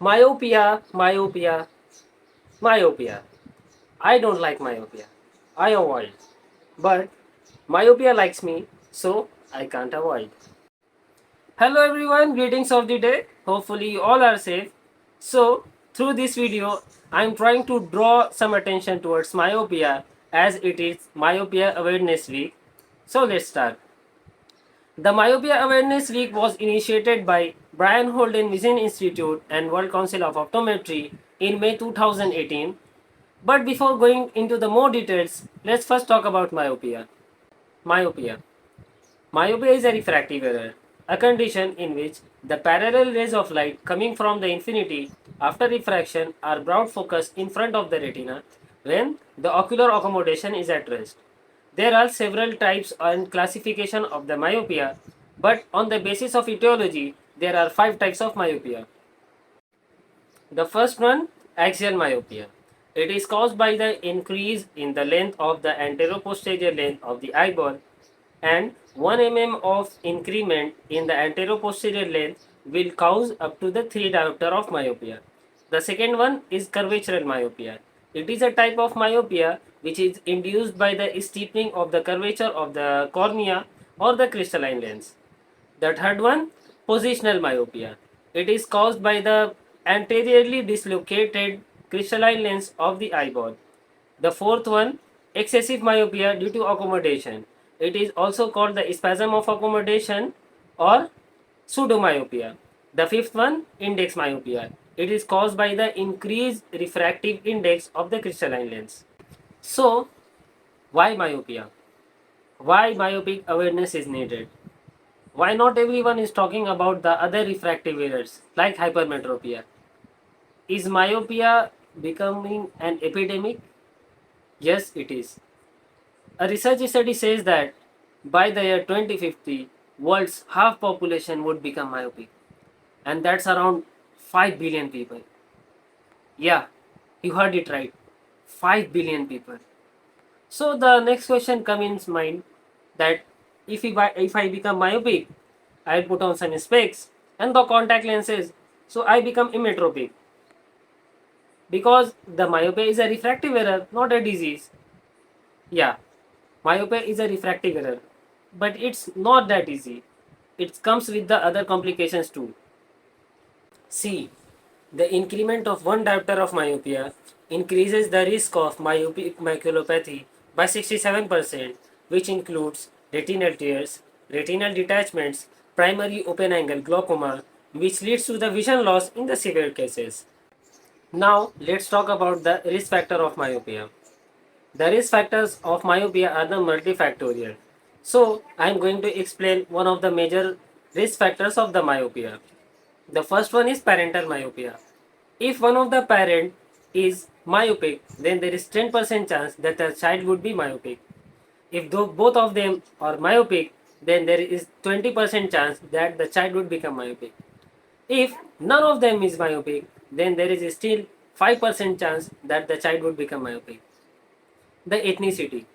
Myopia, myopia, myopia. I don't like myopia. I avoid. But myopia likes me, so I can't avoid. Hello everyone, greetings of the day. Hopefully you all are safe. So, through this video, I am trying to draw some attention towards myopia as it is Myopia Awareness Week. So, let's start. The Myopia Awareness Week was initiated by Brian Holden Vision Institute and World Council of Optometry in May 2018. But before going into the more details, let's first talk about myopia. Myopia. Myopia is a refractive error, a condition in which the parallel rays of light coming from the infinity after refraction are brought focus in front of the retina when the ocular accommodation is at rest. There are several types and classification of the myopia, but on the basis of etiology, there are 5 types of myopia. The first one, axial myopia. It is caused by the increase in the length of the anteroposterior length of the eyeball, and 1 mm of increment in the anteroposterior length will cause up to the 3 diopter of myopia. The second one is curvatural myopia. It is a type of myopia which is induced by the steepening of the curvature of the cornea or the crystalline lens. The third one, positional myopia. It is caused by the anteriorly dislocated crystalline lens of the eyeball. The fourth one, excessive myopia due to accommodation. It is also called the spasm of accommodation or pseudomyopia. The fifth one, index myopia. It is caused by the increased refractive index of the crystalline lens. So, why myopia? Why myopic awareness is needed? Why not everyone is talking about the other refractive errors like hypermetropia? Is myopia becoming an epidemic? Yes, it is. A research study says that by the year 2050, world's half population would become myopic, and that's around 5 billion people. Yeah, you heard it right. 5 billion people. So the next question comes in mind that if I become myopic, I'll put on some specs and the contact lenses, so I become emmetropic because the myopia is a refractive error, not a disease. Yeah, myopia is a refractive error, but it's not that easy. It comes with the other complications too. See, the increment of 1 diopter of myopia increases the risk of myopic maculopathy by 67%, which includes retinal tears, retinal detachments, primary open angle glaucoma, which leads to the vision loss in the severe cases. Now, let's talk about the risk factor of myopia. The risk factors of myopia are the multifactorial. So, I am going to explain one of the major risk factors of the myopia. The first one is parental myopia. If one of the parent is myopic, then there is 10% chance that the child would be myopic. If both of them are myopic, then there is 20% chance that the child would become myopic. If none of them is myopic, then there is still 5% chance that the child would become myopic. The ethnicity.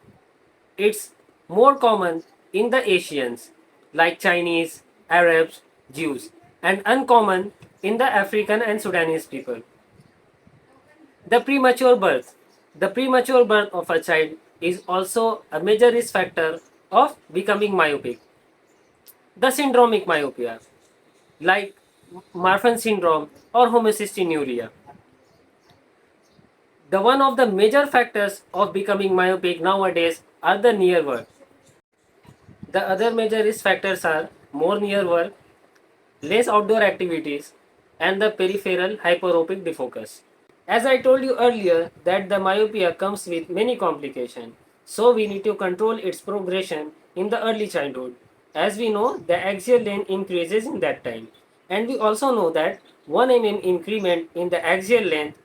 It's more common in the Asians like Chinese, Arabs, Jews, and uncommon in the African and Sudanese people. The premature birth. The premature birth of a child is also a major risk factor of becoming myopic. The syndromic myopia, like Marfan syndrome or homocystinuria. The one of the major factors of becoming myopic nowadays are the near work. The other major risk factors are more near work, less outdoor activities, and the peripheral hyperopic defocus. As I told you earlier that the myopia comes with many complications, so we need to control its progression in the early childhood. As we know, the axial length increases in that time, and we also know that 1 mm increment in the axial length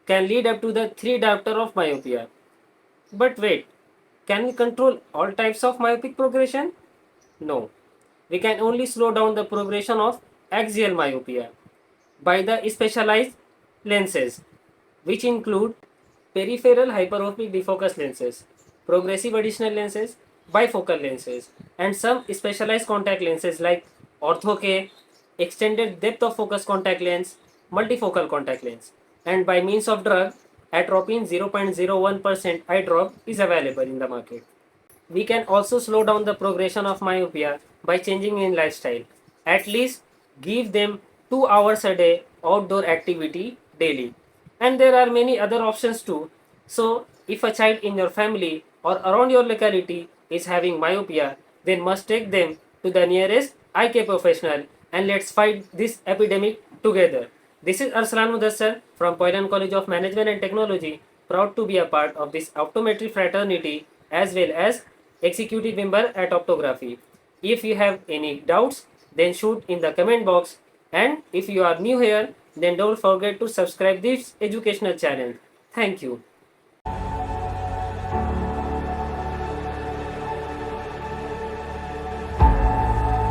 can lead up to the 3 diopter of myopia. But wait, can we control all types of myopic progression? No. We can only slow down the progression of axial myopia by the specialized lenses, which include peripheral hyperopic defocus lenses, progressive additional lenses, bifocal lenses, and some specialized contact lenses like ortho K, extended depth of focus contact lens, multifocal contact lens. And by means of drug, atropine 0.01% eye drop is available in the market. We can also slow down the progression of myopia by changing in lifestyle. At least give them 2 hours a day outdoor activity daily. And there are many other options too. So, if a child in your family or around your locality is having myopia, then must take them to the nearest eye care professional and let's fight this epidemic together. This is Arslan Mudassar from Poiran College of Management and Technology, proud to be a part of this optometry fraternity as well as executive member at Optography. If you have any doubts, then shoot in the comment box. And if you are new here, then don't forget to subscribe this educational channel. Thank you.